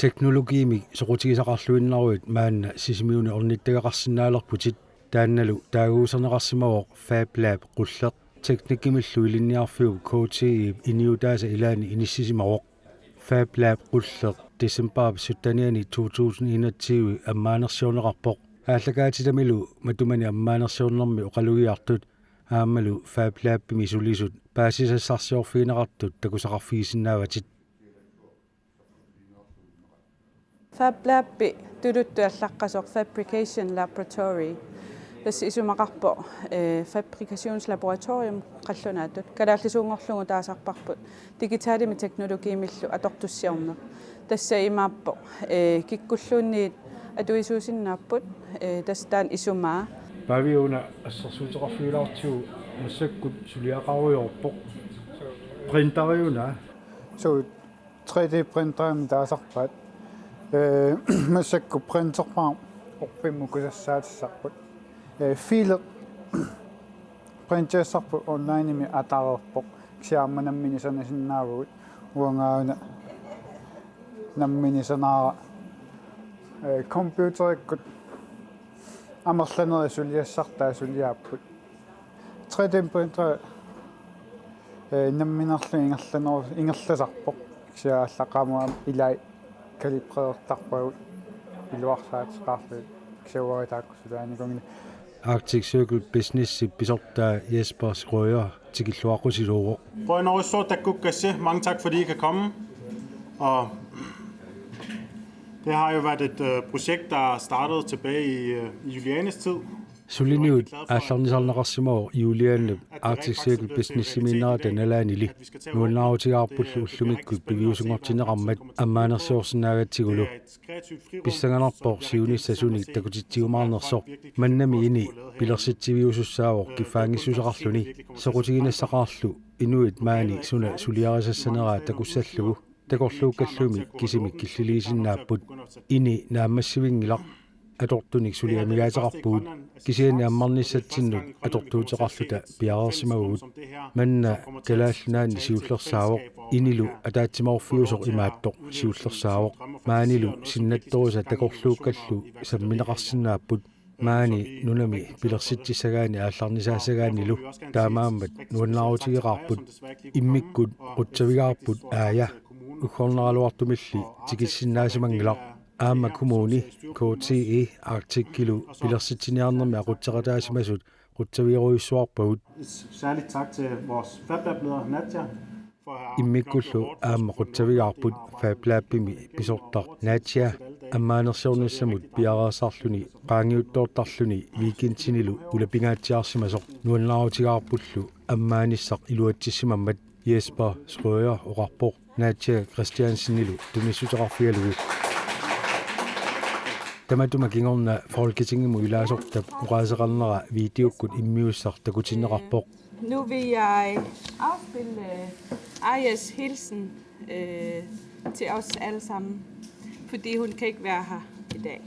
Teknologiimi soqutigisaqarluinnaruit maanna Sisimiuni ornittagaqarsinnaalerputit taannalu taaguuserneqarsimavoq FabLab Qulleq teknikimillu ilinniarfiu KTImi iniutaasa ilaani inissisimasoq FabLab Qulleq December 2020 ammaanersiorneqarpoq ааллакаатитамилу матумани аммаанерсиорнэрми оқалугиартут аамалу FabLab-пими сулисут паасисассарсиорфигинеқартут такусақарфигисиннааватит FabLab tuluttuallaqasoq Fabrication Laboratory SIsimiuni Fabrikationslaboratorium qallunaatut kalaallisuungorlugu taasarparput Digitalimik teknologiimillu atortussiornermut tassa imaappo kikkulluunniit atuisuusinnaapпут тастаан исумаа павиуна ассерсуутеқарфигилаартигу массаккут сулиақаруйорпоқ принтериуна so 3D принтерами таасарпаат массакку принтерпаа орпиммукусассаатиссарпут филер принтерсарпу онлайними атаарерпоқ ксиарманаммини санасиннаавгут уангаарна наммини санаара компьютериккут амерланери сулиассартаа сулиааппут 3D принтер намминерлу ингерласарпоқ ксиааллақаамуа илай калибреертарпагут илуарсаатеқарлу ксиуаритааккусулааникунгини Arctic Circle Business Bisortaa Jesper Skrøyer tikilluaqqusiluuruq Brønderussuortakkukkassi, mange tak fordi I kan komme. Og det har jo været et projekt, der startede tilbage i Julianes tid. Suliniut аалларнисарнеқарсимавоқ Julianne Arctic Circle Business Seminar таналаанили нууннаавутигаарпуллу уллумиккут пивиусунгортинеқармат аммаанерсиорсинаагатсигулу писсанганарпоқ сиунissasuni такутитсигумаарнерсоқ маннами ини пилерситсивиусуссаавоқ кифаангиссусеқарлуни соқутигинассақаарлу инуит маани суна сулиарисассанераа такуссаллугу такорлууккаллуми кисимик киллилигисиннааппут ини нааммассивингилақ аторtunik сулиамигаатеқарпуут кисиани аммарниссатсиннут аторtuутеқарлута пиарерсимагуут манна калааллунаани сиуллерсаавоқ инилу атаатсимаорфиусоқ имааттоқ сиуллерсаавоқ маанилу синнатторуса такорлууккаллу самминеқарсинааппут маани нунами пилерситсисагаани аалларнисаассагаанилу таамааммат нуаннаарутигеқарпут иммиккут қутсавигаарпут аая уггорнералуартумилли тикиссиннаасимангилақ Amma kommuni KTI artikelu pilersitiniarnermi aqutseqataasimasut quttaviruissuarpagut Særligt tak til vores FabLab-leder Nadja immikkullu aamma quttavigaarput FabLab-pimi pisortaq Nadja ammaanersiornissamut piaraasarluni qaangiuttoortarluni weekendtinilu ulapingaatiarsimasoq nuannaarutigaarpullu ammaanissaq iluatsissimammat Jesper Skrøyer oqarpoq Nadja Christiansenilu tunissuteqarfigalugu Tamatuma kingorna folketingimu ilaasortap uqaaseqarnera videokkut immiussar takutinneqarpoq. Nu vil jeg afspille Arias hilsen til os alle sammen, fordi hun kan ikke være her i dag.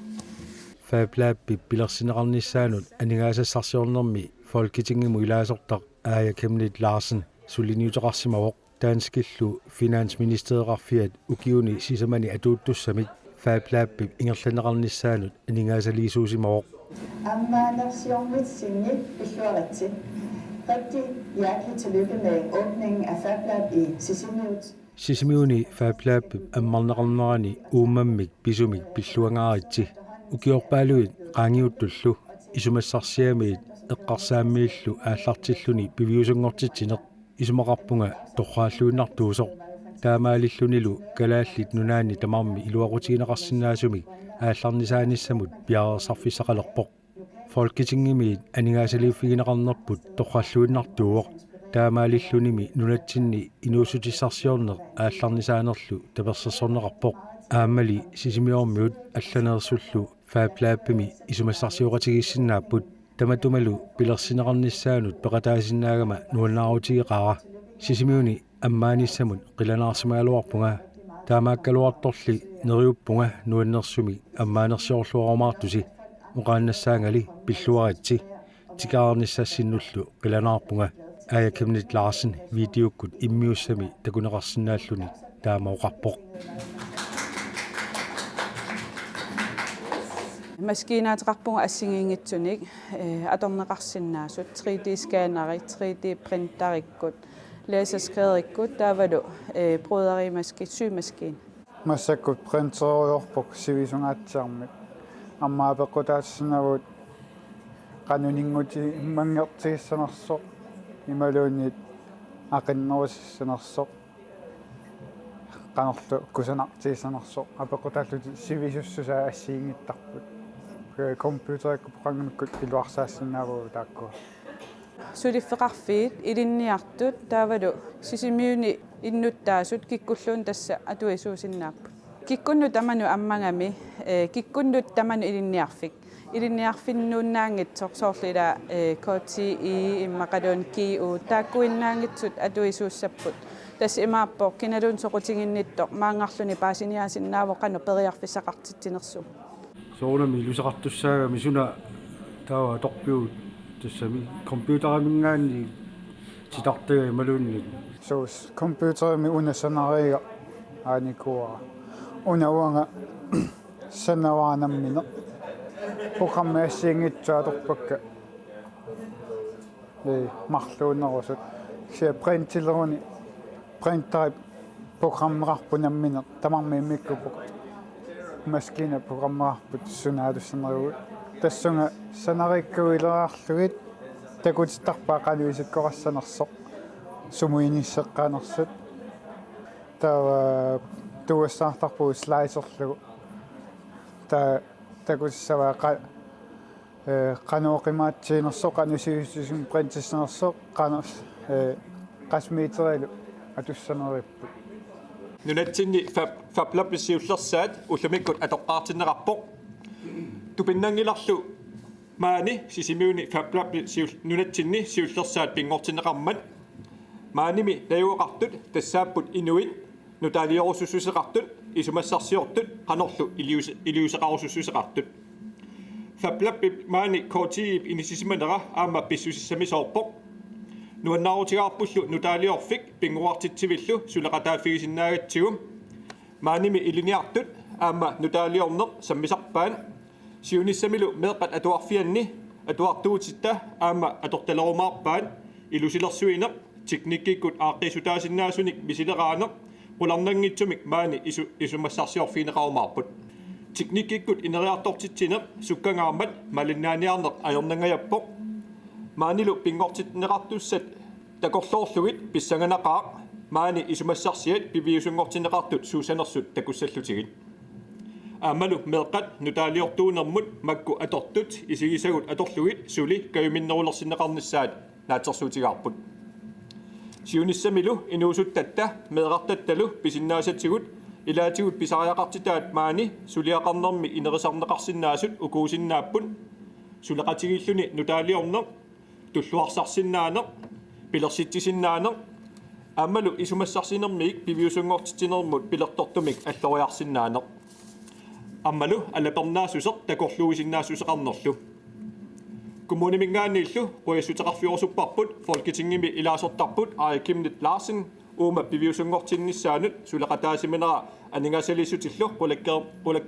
FabLab pilersineqarnissaanut aningaasassarsiornermi folketingimu ilaasortaq Aya Kemnit Larsen suliniuteqarsimavoq taanskillu finansministeriqarfiat ukiuni sisamani atuuttussamik FabLab ingerlaneqarnissaanut aningaasaliisuusimaroq ammarneqarpoq sinnit pilluaritsit rigtig hjertelig tillykke med åbningen af FabLab i Sisimiut. Sisimiuni FabLab ammarneqarnerani uumammik pisumik pilluangaaritsi ukiorpaaluit qaangiuttullu isumassarsiamiit eqqarsaammiillu aallartilluni piviusungortitsineq isumaqarpunga torraalluinnartuusoq таамаалиллунилу калааллит нунаани тамарми илуақутигинеқарсинаасумик аалларнисааnissamут пиареерсарфиссақалерпоқ folketingimiit анигаасалиуффигинеқарнерпут торраллуиннартууоқ таамаалиллуними нунатсинни инуусутиссарсиорнеқ аалларнисаанерлу таперсерсорнеқарпоқ аамали сисимиормиут алланерсуллу FabLab-пими исумассарсиоқатигиссиннааппут таматумалу пилерсинеқарниссаанут пеқатаасиннаагама нуаннаарутигеқара Sisimiuni аммаанissamut qilanaarsimaaluarpunga taamaakkaluartorli neriuppunga nuannersumi ammaanersiorluarumaartusi uqaannassaangali pilluaritsi tikaarnissassinnullu qilanaarpunga Aya Kemnit Larsen videokkut immiussami takuneqarsinnaalluni taamauqarpoq Maskinaatiqarpunga assingingitsunik atorneqarsinnaasut 3D-skanneri 3D-printerikkut laserskreerikkut taavalu broderimaski symaskiin массаккут принтериорпок сивисунгаатсиармик аммаапеккутаассинагут канунингути иммангертигиссанерсоқ ималуунниит ақиннерусиссанерсоқ канерлу кусанартигиссанерсоқ апеккутааллути сивисуссусаа ассиингиттарпут компьютерикку проқангнуккут илуарсаассинаагуу таакку сулиффеқарфиит илинниартут таавалу сисимиуни иннуттаасут киккуллуун тасса атуисуусиннааппут киккунну таману аммагами киккуннут таману илинниарфик илинниарфиннууннаангитсоқ соорлила KTImi иммақалуун киу тааккуиннаангитсут атуисууссаппут тас имааппоо киналуун соқутингинниттоқ маангарлуни паасиниаасиннаавоқ кану периарфиссақартитсинерсу соонами илусақартуссаагами суна таава торпиут тассами компьютерамингаанни титартага малуунни соус компьютерми унасанарига ааникуа унауанга санаваанаммине программаассиингитсуаторпакка марлуунерусут се принтилеруни принтер программеқарпунаммине тамармииммиккупук маскина программеқарпут сунаалуссанеругут тассунга санариккуилераарлугит такутиттарпаа кануисиккорассанерсоқ сумуиниссеққаанерсут таа туассаартарпуу слайсерлугу таа такутиссаваа кануоқимаатсиинерсоқ канусиуссисум принтиссанерсоқ канус qasmiiterailu atussanaerippu nunatsinni FabLab siullersaat ullumikkut atoqqaartinneqarpoq tupinnangilarlu maani SIsimiuni FabLab nunatsinni siullersaat pingortinneqarmat maanimi lajuaqartut tassaapput inuit nutaaliorussussuseqartut isumassarsiortut qanorlu iliuseqarusussuseqartut FabLab maani KTImi inissisimanera aamma pissusissamisoorpoq nuannarutigaarpullu nutaaliorfik pinguartitsivillu suleqataafigisinnaagatsugum maanimi iliniartut aamma nutaaliorneq sammisarpaan siunissamilu meeqqat atuarfianni atuartuutitta aamma atortalerumaarpaan ilusilersuineq teknikkikkut aaqqisutaasinnaasunnik misileraaneq qularnanngitsumik maani isumassarsiorfiineqarumaarput teknikkikkut ineriartortitsineq sukkangaarmat malinnaaniarneq ajornangajappoq maanilu pingortitneqartussat takorloorlugit pissanganaqaaq maani isumassarsiat piviusungortineqartut suusanersut takussallutigit aamalu meeqqat nutaaliortuunermut makku atortut isigisagut atorlugit suli kayuminnerulersinneqarnissaat naatsersuutigaarput siunissamilu inuusuttatta meeqartattalu pisinnaasatigut ilaatigut pisariaqartitaat maani suliaqarnermi inerisarneqarsinnaasut ukuusinnaappun suleqatigilluni nutaaliorneq tulluarsarsinnaaneq pilersittisinaaneq aamalu isumassarsinermiik piviusungortitinermut pilertortumik alloriarsinnaaneq aamalu alapernaasuseq takorluusinnaasusseqarnerlu kommunimingaanniillu qoyassuteqarfiorusupparput folketingimi ilaasortarput Kimnit Larsen uuma piviusungortinnissaanut suleqataasimanera aningasalisutillu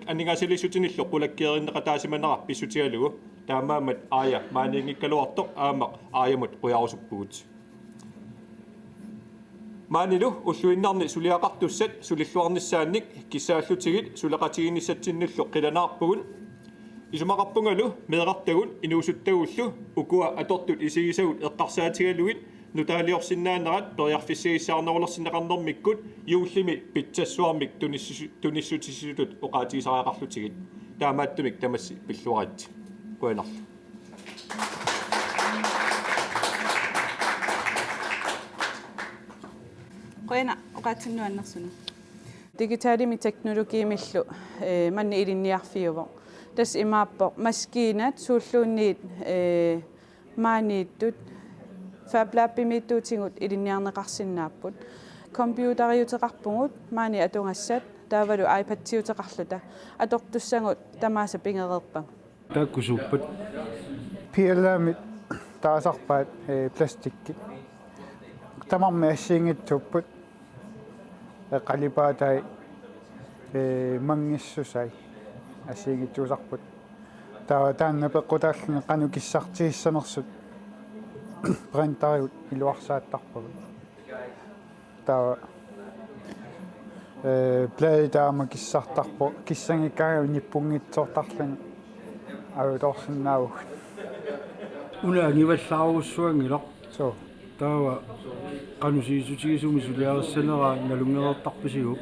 aningasalisutinillu qulakkeerinneqataasimanera pissutigalugu taamaamat aaya maaniingikkaluartoq aamaq aayamut quyaarusuppugut maanilu ulluinnarni suliaqartussat sulilluarnissaannik kissaallutigit suleqatiginissatsinullu qilanaarpugun isumaqarpungalu meeqartagun inuusuttagullu ukua atortut isigisagut eqqarsaatigaluit nutaaliorsinnaanerat periarfissigissaarnerulersinneqarnermikkut yuullimi pitsassuarmik tunissutissutut oqaatigisariaqarlutigit taamaattumik tamassi pilluarit kuanarlu qoina oqaatsinnuannersuna Digitalimik teknologiimillu manni ilinniarfiuvo tas imaappoq maskiinat suulluunniit maaniittut FabLab-imittuutigut ilinniarneqarsinnaapput computeriuteqarpungut maani atungassat taavalu iPad-tiuteqarluta atortussangut tamaasa pingereerpa taakkusuuppat PLM taasarpaat plastikki tamarmi assiingitsupput qalipaatai mangissusai assiingitsuusarput таана пеқутааллуни қанукиссартигиссанерсут принтериут илуарсааттарпагут таа плейтаама киссартарпо киссангиккага ниппунгитсоортарлани авторсиннаавуг уна ниваллааруссуангилар со таава qanusisutigisumi suliarisanera nalungerertarpisigu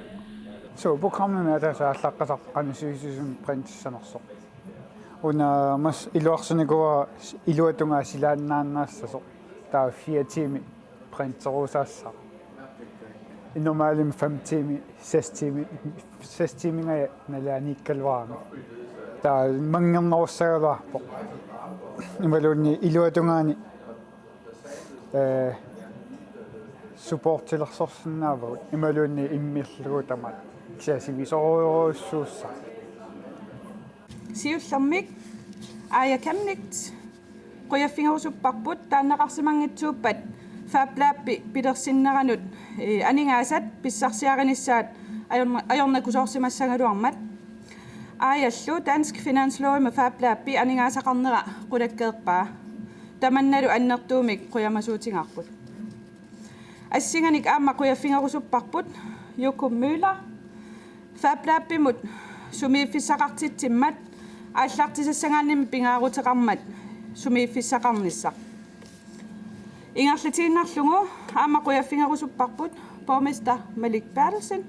so programmet атасааллаққасар qanusisisum принтиссанерсо уна мас илуарсинигуа илуатунгаа силааннааннаассасо таа 4 тими принтерусаасса инномалим 5 тими 6 тиминга налааниккалваами таа мангернеруссагалаарпо ималуунни илуатунгаани supportillersorsinnaavut imaluunni immirlugutamat kiasivisuuruussuussa siullermik aayakamnikt quyaffingerusupparput taannaqarsimangitsuuppat FabLab pilersinneranut aningaasat pissarsiarinissaat ajornakusoorsimassangaluarmat aajallu dansk finanslov med FabLab aningaasaqarnera qulakkeerpaa tamannalu annertuumik quyamasuutingarput assinganik aamma quyaffingerusupparput Jokum Møller FabLab sumiiffissaqartitsimmat aallartisassangaannim pingaaruteqarmat sumiiffissaqarnissaq ingerlatiinnarlugu aamma quyaffingerusupparput borgmester Malik Bertelsen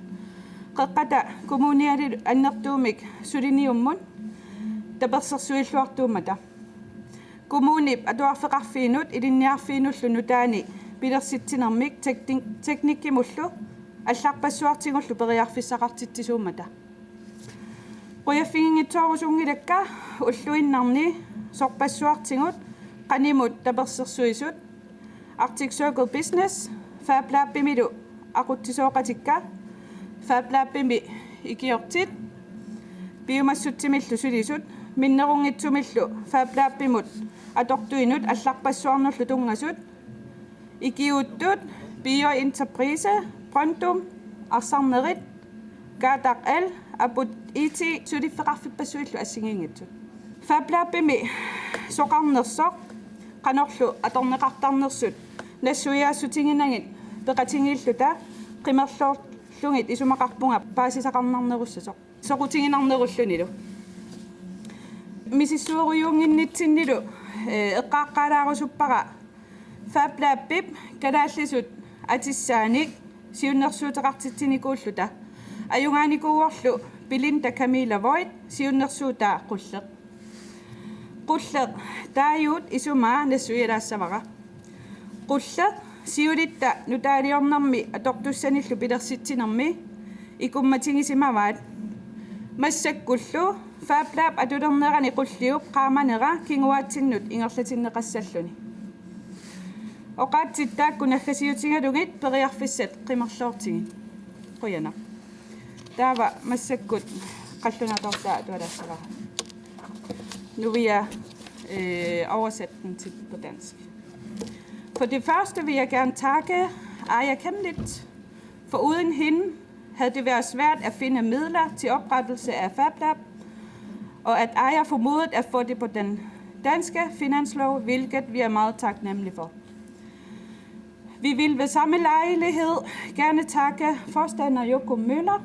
qeqqata kommunialit annertuumik suliniummun tapersersuilluartuumata kommunip atuarfeqarfiinut ilinniarfiinullu taani pilersittinermik teknikkimullu алларпассуартигуллу периарфиссақартитсisuumata quyaffingiнгитсоорусунгилакка уллуиннарни сорпассуартигут qanimut таперсерсуисут Arctic Circle Business FabLab milu aquttisooqatikka FabLab ikiortit biomassuttimillu sulisut minnerungitsumillu FabLab atortuinut алларпассуарнерлу тунгасут ikiuttut bioentreprise Brøndum Arsarnerit KTImi abut IT suliffeqarfipassuillu assingingitsu FabLab soqarnersoq qanorlu atorneqartarnersut nassuiaassutiginangit peqatingilluta qimerlorlungit isumaqarpunga paasisaqarnarnerussasoq soqutiginarnerullunilu misissueruyuunginnitsinnilu eqqaaqqaalaarusuppara FabLab kalaallisut atissaanik siunnersuuteqartitsinikuulluta ajungaanikuuorlu Belinda Camilla Voigt siunnersuutaa Qulleq taayuut isumaa nassuialaassavara Qulleq siulitta nutaaliornermi atortussanillu pilersittinermi ikummatingisimavaat massakkullu FabLab atulernerani qulliup qaamanera kinguaatsinnut ingerlatinneqassalluni oqaatsittaakkunaggasiutingalugit periarfissat qimerloortigit quyana taava massakkut qallunatortaa atualaassavara nu vil jeg oversætte den på dansk. For det første vil jeg gerne takke Aya Kemlit. For uden hende havde det været svært at finde midler til oprettelse af FabLab, og at Aya formodet at få det på den danske finanslov, hvilket vi er meget taknemmelige for. Vi vil ved samme lejlighed gerne takke forstander Jokum Møller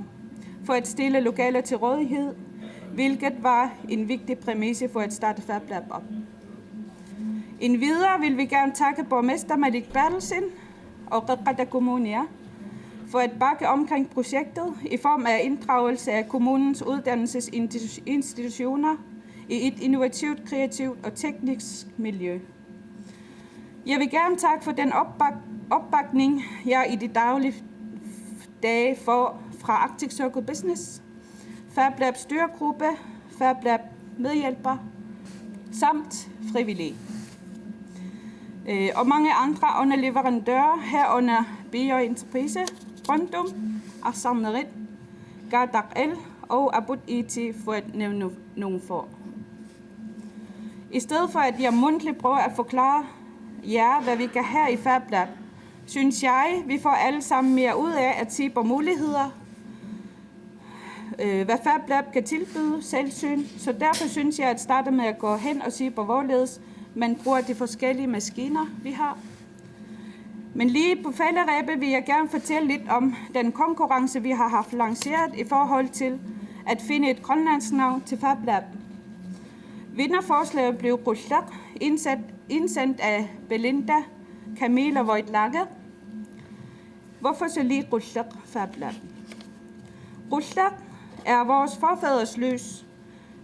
for at stille lokaler til rådighed, hvilket var en vigtig præmisse for at starte FabLab op. Endvidere vil vi gerne takke borgmester Malik Bertelsen og Qeqqata Kommunia for at bakke omkring projektet i form af inddragelse af kommunens uddannelsesinstitutioner i et innovativt, kreativt og teknisk miljø. Jeg vil gerne takke for den opbakning, jeg i de daglige dage får fra Arctic Circle Business, FabLab styregruppe, FabLab medhjælper samt frivillige. Og mange andre underleverandører herunder bioentreprise, Brøndum, Arsarnerit, KTImi og abut IT for at nævne nogle få. I stedet for at jeg mundtligt prøver at forklare jer, hvad vi kan have i FabLab, synes jeg, vi får alle sammen mere ud af at se på muligheder, hvad FabLab kan tilbyde selvsyn, så derfor synes jeg at starte med at gå hen og sige på hvorledes man bruger de forskellige maskiner, vi har. Men lige på falderæbet vil jeg gerne fortælle lidt om den konkurrence, vi har haft lanceret i forhold til at finde et grønlandsk navn til FabLab. Vinderforslaget blev Qulleq, indsendt af Belinda, Camilla Voigt-Lagge. Hvorfor så lige Qulleq FabLab? Qulleq er vores forfædres lys,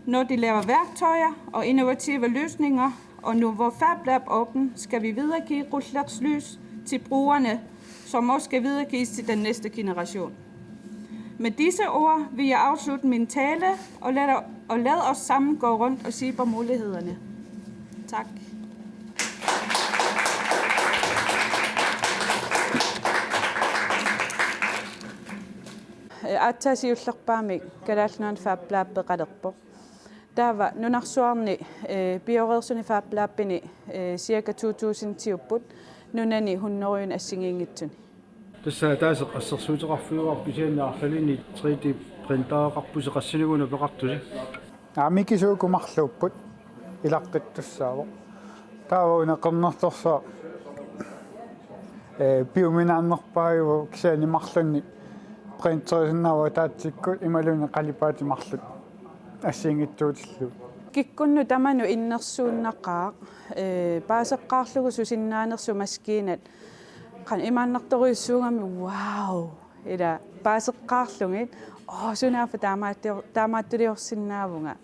når de laver værktøjer og innovative løsninger, og nu hvor FabLab åbner, skal vi videregive Qulleqs lys til brugerne, som også skal videregives til den næste generation. Med disse ord vil jeg afslutte min tale og lade os sammen gå rundt og sige på mulighederne. Tak. Aattaasiullerpaamik kalaalluan FabLab Qulleq. Tava nunarsuarni bioreersuni FabLabini circa 2010 nunani hunnoruyun assingiinngitsuni. Tässä taas assarsuuteqarfiuarpisiannaarlalini 3D printaaqarpuseqassinuguna peqartusi. Amikisuukumarluupput ilaqqittussaavo. Taavauna qernertorsa biuminaannerpariu kisaanimarlunni printerisinnaava taatsikkut imaluni qalipaatimarlut ассингитсуутиллу Kikkunnu tamanu innersuunnaqaaq paaseqqaarlugu susinnaanersu maskiinat qan imaannartoriussuungami wow ila paaseqqaarlungit sunaafa taamaattuliorsinnaavunga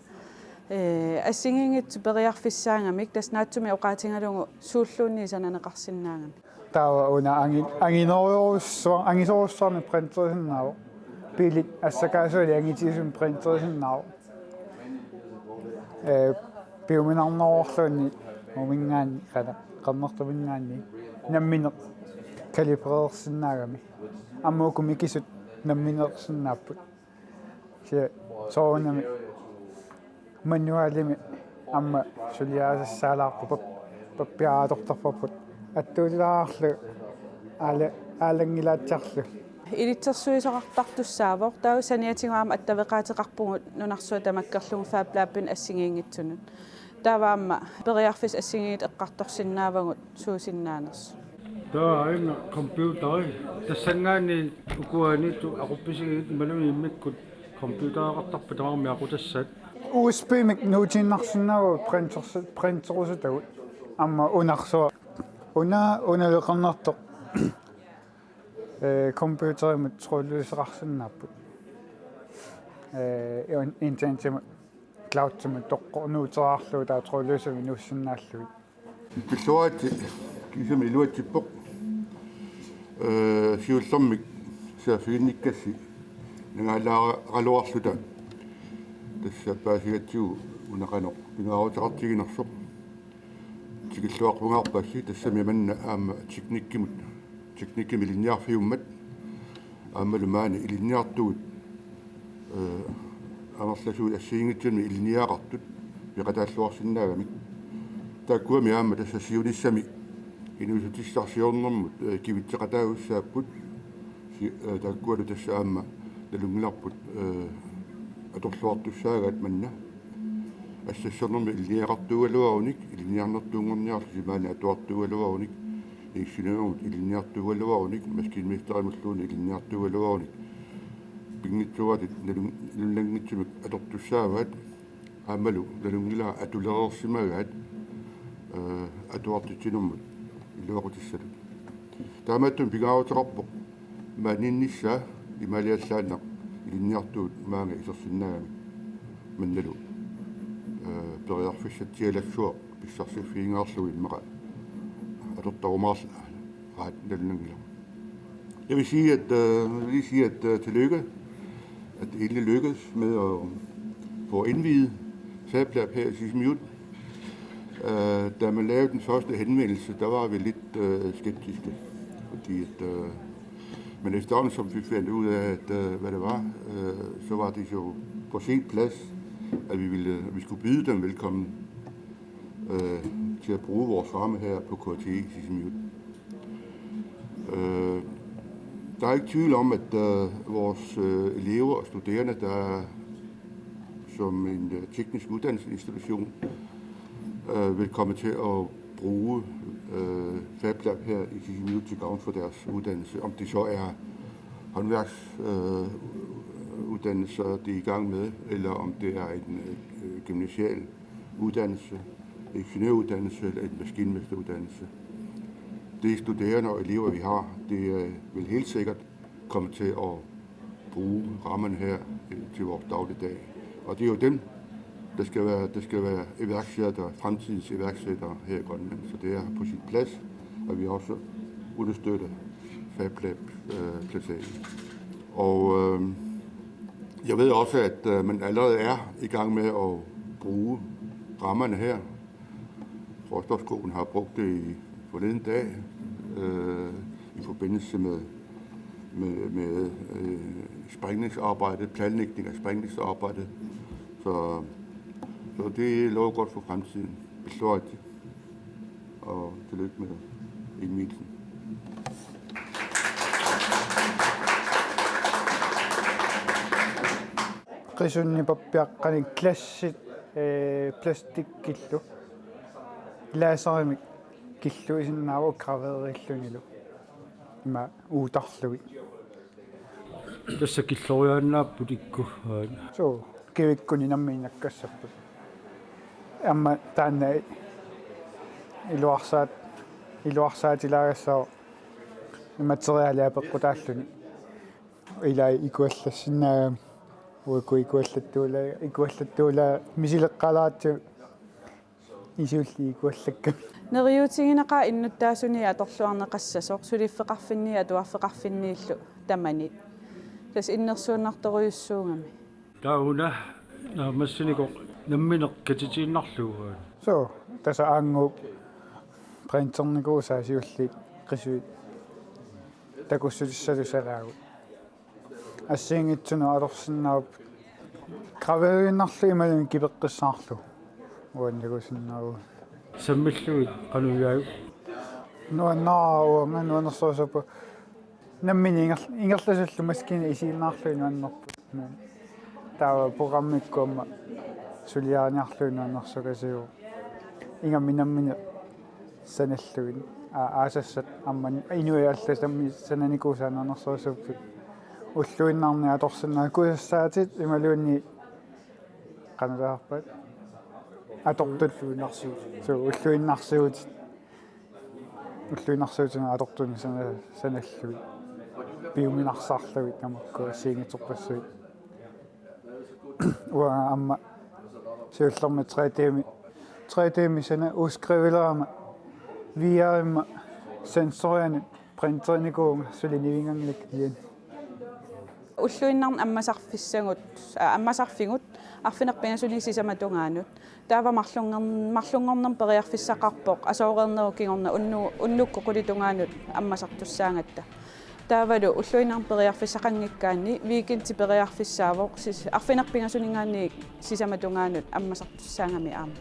assingingitsu periarfissaangamik tasnaatsumi oqaatingalungu suulluunni sananeqarsinnaangami taava una angisorussarni printerisinnaava pilit assakaasuuli angitiisum printerisinnaava biuminarnerorluunni mumingaani qannertumingaani nammine kalibrersinnaagami ammuukum ikisut nammineersinnaaput se soorunami manuaalimi amma suliaasassaalaarpu pappiaatortarparput attuulilaarlu aalangilaatsarlu Ilitsersuisaqartartussaavoq tau saniatingaama attaveqaateqarpungut nunarsua tamakkerlugu FabLabin assingiingitsunut tavaamma periarfis assingingit eqqartorsinnaavagut suusinnaanersu Aina computeri tassangaani ukuanitu aquppisigit malumi immikkut computeraqartarpa tamarmi aqutassat USB-mik nuutinnarsinnaava printerusutagut amma unarsua unaleqernertoq computerimut trulluiseqarsinnaaput internettimut cloudtimut toqqornuuterarluu taa trulluisami nuussinnaallugit Pilluati kisam iluatippoq siullermik saafiginnikkassi nagaalaaqaluarluta tassa paasigatsigu unaqanoq pingaarutaqartiginersoq tikilluaqpungaarpassi tassami manna aama teknikkimi ilinniarfiummat aammalumaani ilinniartugut amerlasuut assiingitsunmi ilinniaqartut piqataalluarsinnaagamik taakkuami aamma tassa siunissami inusutissarsiornermut kivitseqataagussaaput taakkualu tassa aamma nalungilarput atorluartussaagat manna ассассернэрми илниақартугалуаруник илниарнертунгорниарлу симаани атуартугалуаруник ииксинаагут илниартугалуаруник маскинмистеримуллууни илниартугалуаруник пингитсуатит налунгитсумик атортуссааваат аамалу налунгилаа атулерерсимагаат атуартитсинэрмут илуақутиссалу таамааттун пигаарутерарпоқ мааниннissaa ималиаллааннақ илниартуут маанга исерсиннаагами манналу periarfissatialassua pissarsifiingaarlugu immaqa atortarumaarla raat nalunangila. Jeg vil sige, at tillykke, at det egentlig lykkedes med at få indviet FabLab her i Sisimiut. Da man lavede den første henvendelse, der var vi lidt skeptiske, fordi men efterhånden som vi fandt ud af, hvad det var, så var det jo på sin plads, at vi skulle byde dem velkommen til at bruge vores ramme her på KTI Sisimiut. Der er ikke tvivl om, at vores elever og studerende, der som en teknisk uddannelsesinstitution vil komme til at bruge FabLab her i Sisimiut til gavn for deres uddannelse. Om det så er håndværksuddannelser, de er i gang med, eller om det er en gymnasial uddannelse, ingeniøruddannelse eller en maskinmesteruddannelse. De studerende og elever, vi har, det vil helt sikkert komme til at bruge rammerne her til vores dagligdag. Og det er jo dem, der skal være iværksættere, fremtidens iværksættere her i Grønland. Så det er på sit plads, og vi også understøtter FabLab-placeringen. Og jeg ved også, at man allerede er i gang med at bruge rammerne her. Råstofskolen har brugt det i forleden dag i forbindelse med sprængningsarbejde, planlægning af sprængningsarbejde. Så det lover godt for fremtiden. Består det. Og tillykke med indvielsen. Qissunni pappiaqqani klassit plastikkillu laasarimik killu isinnaava graveerillunilu ima uutarlugi Tässä killoriaannaappu tikku. so kivikkuni nammiinakkassappu amma taanna iluarsaatilaagassao materiaalia peqqutaalluni ilai ikuallassinnaagami uakku ikuallattuula misileqqalaattu isuulli ikuallakkami Neriutigineqa innuttaasuni atorluarneqassasoq suliffeqarfinni atuaffeqarfinniillu tamani. Tas innersuunartoruyussuungami. Tauna massiniqoq nammineq katitiinnarlugu. so tasa aangu printernikuusaa siulli qisuit takussutissalusalaagu ассиингитсуну алорсиннаап граверииннарлу ималун кипеққиссаарлу уаннагусиннаагу Sammilluit qanuyaag нуаннаарауанга нуанерсуусаппа наммини ингерласуллу маскини исииннаарлу нуаннерпу таава программиккуамма сулиааниарлу нуаннерсукасиу ингамми наммини саналлуин аасассат амман инуиаллас тамми сананикуусаа нуанерсуусуппут уллуиннарни аторсиннаа куяссаатит ималуунни каналаарпат атортуллуинарсуут соо уллуиннарсуутина атортуни саналлуи биуминарсаарлуи тамакку сиингиторпассуит уа амма сиуллерми 3D сана ускривилаама виаама сенсориани принтерникуунга сулинивингангилак иан Ulluinnarn ammasarfingut arfinerpingasuni sisamatugaanut taava marlungornam periarfissaqarpoq asooreernerukingorna unnukku qulitungaanut ammasartussaangatta taavalu ulluinnarn periarfissaqanngikkaanni weekendti periarfissaavoq arfinerpingasuningaanni sisamatugaanut ammasartussaangami aama